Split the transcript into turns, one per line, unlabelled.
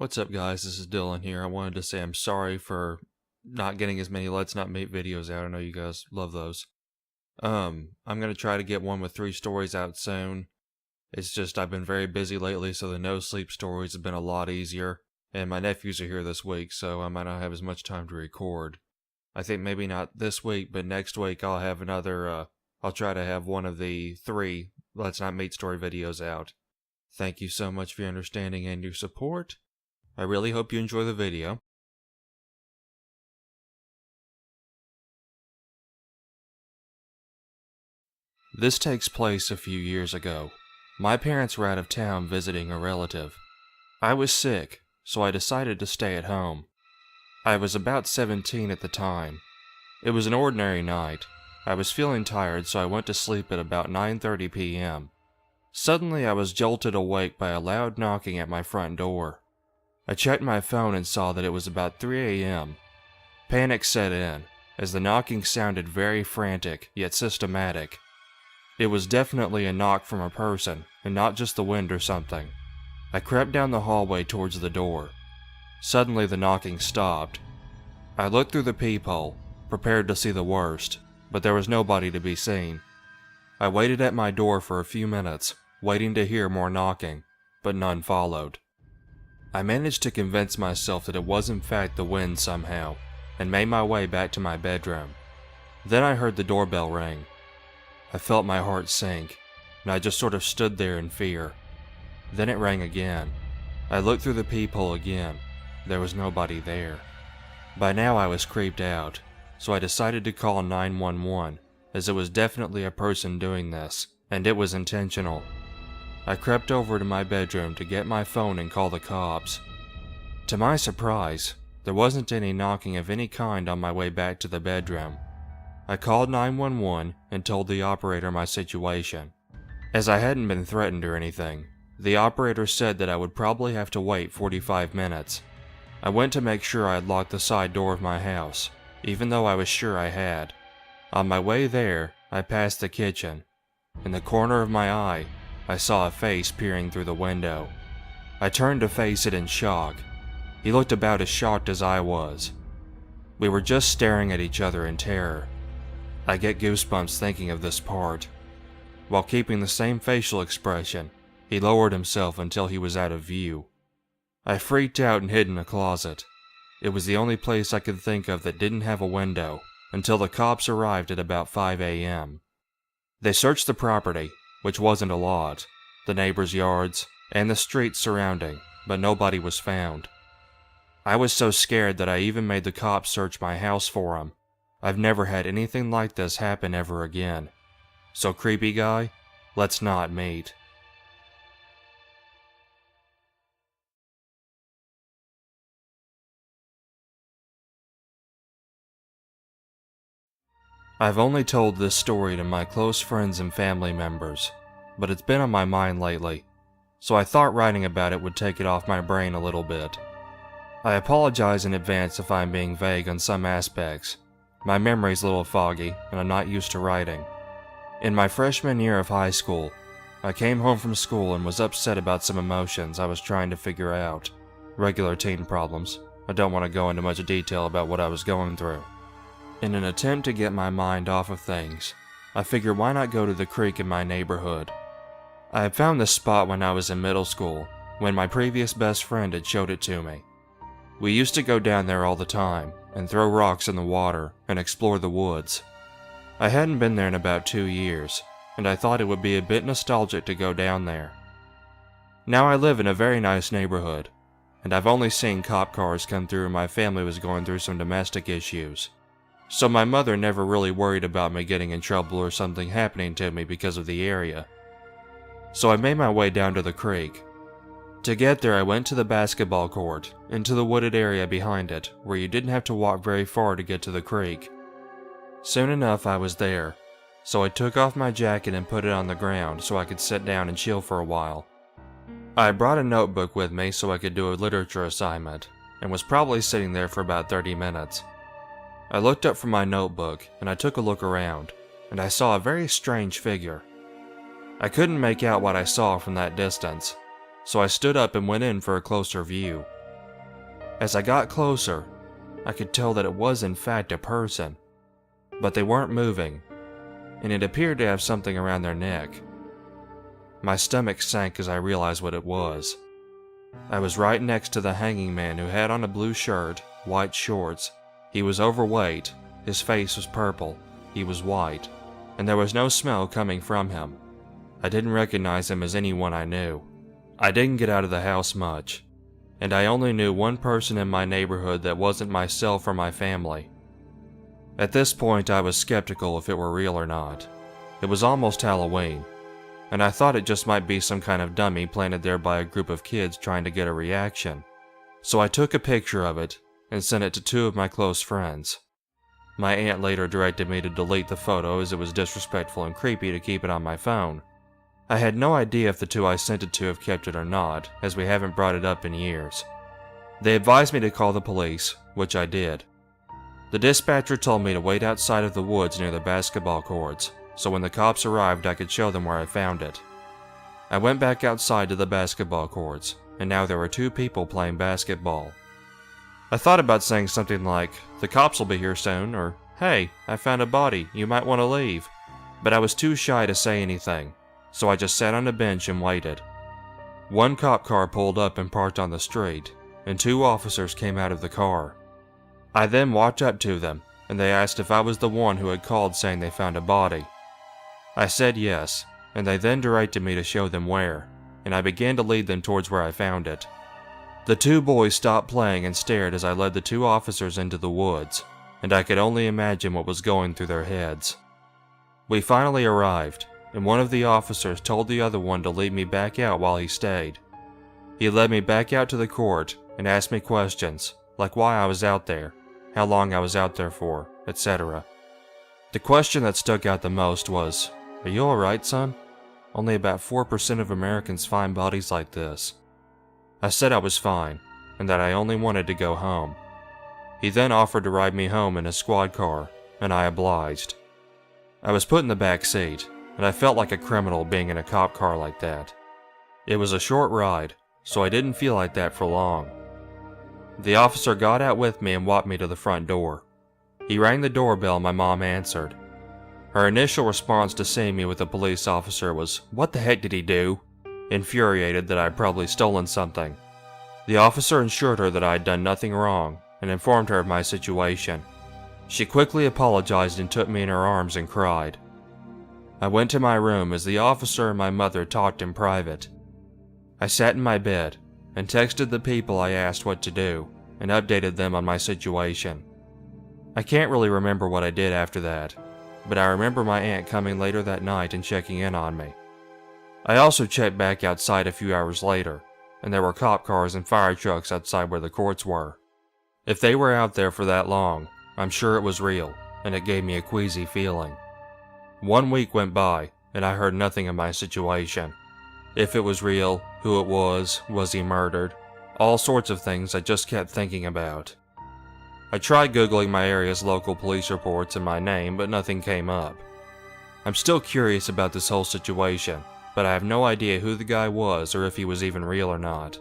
What's up, guys? This is Dylan here. I wanted to say I'm sorry for not getting as many Let's Not Meet videos out. I know you guys love those. I'm gonna try to get one with 3 stories out soon. It's just I've been very busy lately, so the no sleep stories have been a lot easier. And my nephews are here this week, so I might not have as much time to record. I think maybe not this week, but next week I'll have another, I'll try to have one of the 3 Let's Not Meet story videos out. Thank you so much for your understanding and your support. I really hope you enjoy the video. This takes place a few years ago. My parents were out of town visiting a relative. I was sick, so I decided to stay at home. I was about 17 at the time. It was an ordinary night. I was feeling tired, so I went to sleep at about 9:30 p.m. Suddenly I was jolted awake by a loud knocking at my front door. I checked my phone and saw that it was about 3 a.m. Panic set in, as the knocking sounded very frantic, yet systematic. It was definitely a knock from a person, and not just the wind or something. I crept down the hallway towards the door. Suddenly the knocking stopped. I looked through the peephole, prepared to see the worst, but there was nobody to be seen. I waited at my door for a few minutes, waiting to hear more knocking, but none followed. I managed to convince myself that it was in fact the wind somehow, and made my way back to my bedroom. Then I heard the doorbell ring. I felt my heart sink, and I just sort of stood there in fear. Then it rang again. I looked through the peephole again. There was nobody there. By now I was creeped out, so I decided to call 911, as it was definitely a person doing this, and it was intentional. I crept over to my bedroom to get my phone and call the cops. To my surprise, there wasn't any knocking of any kind on my way back to the bedroom. I called 911 and told the operator my situation. As I hadn't been threatened or anything, the operator said that I would probably have to wait 45 minutes. I went to make sure I had locked the side door of my house, even though I was sure I had. On my way there, I passed the kitchen. In the corner of my eye, I saw a face peering through the window. I turned to face it in shock. He looked about as shocked as I was. We were just staring at each other in terror. I get goosebumps thinking of this part. While keeping the same facial expression, he lowered himself until he was out of view. I freaked out and hid in a closet. It was the only place I could think of that didn't have a window, until the cops arrived at about 5 a.m. They searched the property, which wasn't a lot, the neighbors' yards, and the streets surrounding, but nobody was found. I was so scared that I even made the cops search my house for him. I've never had anything like this happen ever again. So creepy guy, let's not meet. I've only told this story to my close friends and family members, but it's been on my mind lately, so I thought writing about it would take it off my brain a little bit. I apologize in advance if I'm being vague on some aspects. My memory's a little foggy, and I'm not used to writing. In my freshman year of high school, I came home from school and was upset about some emotions I was trying to figure out. Regular teen problems. I don't want to go into much detail about what I was going through. In an attempt to get my mind off of things, I figured why not go to the creek in my neighborhood. I had found this spot when I was in middle school, when my previous best friend had showed it to me. We used to go down there all the time, and throw rocks in the water, and explore the woods. I hadn't been there in about 2 years, and I thought it would be a bit nostalgic to go down there. Now I live in a very nice neighborhood, and I've only seen cop cars come through when my family was going through some domestic issues. So my mother never really worried about me getting in trouble or something happening to me because of the area. So I made my way down to the creek. To get there, I went to the basketball court, into the wooded area behind it, where you didn't have to walk very far to get to the creek. Soon enough, I was there, so I took off my jacket and put it on the ground so I could sit down and chill for a while. I brought a notebook with me so I could do a literature assignment, and was probably sitting there for about 30 minutes. I looked up from my notebook, and I took a look around, and I saw a very strange figure. I couldn't make out what I saw from that distance, so I stood up and went in for a closer view. As I got closer, I could tell that it was in fact a person, but they weren't moving, and it appeared to have something around their neck. My stomach sank as I realized what it was. I was right next to the hanging man who had on a blue shirt, white shorts. He was overweight, his face was purple, he was white, and there was no smell coming from him. I didn't recognize him as anyone I knew. I didn't get out of the house much, and I only knew one person in my neighborhood that wasn't myself or my family. At this point, I was skeptical if it were real or not. It was almost Halloween, and I thought it just might be some kind of dummy planted there by a group of kids trying to get a reaction. So I took a picture of it and sent it to 2 of my close friends. My aunt later directed me to delete the photo as it was disrespectful and creepy to keep it on my phone. I had no idea if the 2 I sent it to have kept it or not, as we haven't brought it up in years. They advised me to call the police, which I did. The dispatcher told me to wait outside of the woods near the basketball courts, so when the cops arrived I could show them where I found it. I went back outside to the basketball courts, and now there were 2 people playing basketball. I thought about saying something like, "The cops will be here soon," or, "Hey, I found a body, you might want to leave." But I was too shy to say anything, so I just sat on a bench and waited. 1 cop car pulled up and parked on the street, and 2 officers came out of the car. I then walked up to them, and they asked if I was the one who had called saying they found a body. I said yes, and they then directed me to show them where, and I began to lead them towards where I found it. The 2 boys stopped playing and stared as I led the 2 officers into the woods, and I could only imagine what was going through their heads. We finally arrived, and one of the officers told the other one to lead me back out while he stayed. He led me back out to the court and asked me questions, like why I was out there, how long I was out there for, etc. The question that stuck out the most was, "Are you alright, son? Only about 4% of Americans find bodies like this." I said I was fine, and that I only wanted to go home. He then offered to ride me home in a squad car, and I obliged. I was put in the back seat, and I felt like a criminal being in a cop car like that. It was a short ride, so I didn't feel like that for long. The officer got out with me and walked me to the front door. He rang the doorbell and my mom answered. Her initial response to seeing me with a police officer was, "What the heck did he do?" infuriated that I had probably stolen something. The officer assured her that I had done nothing wrong and informed her of my situation. She quickly apologized and took me in her arms and cried. I went to my room as the officer and my mother talked in private. I sat in my bed and texted the people I asked what to do and updated them on my situation. I can't really remember what I did after that, but I remember my aunt coming later that night and checking in on me. I also checked back outside a few hours later, and there were cop cars and fire trucks outside where the courts were. If they were out there for that long, I'm sure it was real, and it gave me a queasy feeling. 1 week went by, and I heard nothing of my situation. If it was real, who it was he murdered? All sorts of things I just kept thinking about. I tried Googling my area's local police reports and my name, but nothing came up. I'm still curious about this whole situation, but I have no idea who the guy was or if he was even real or not.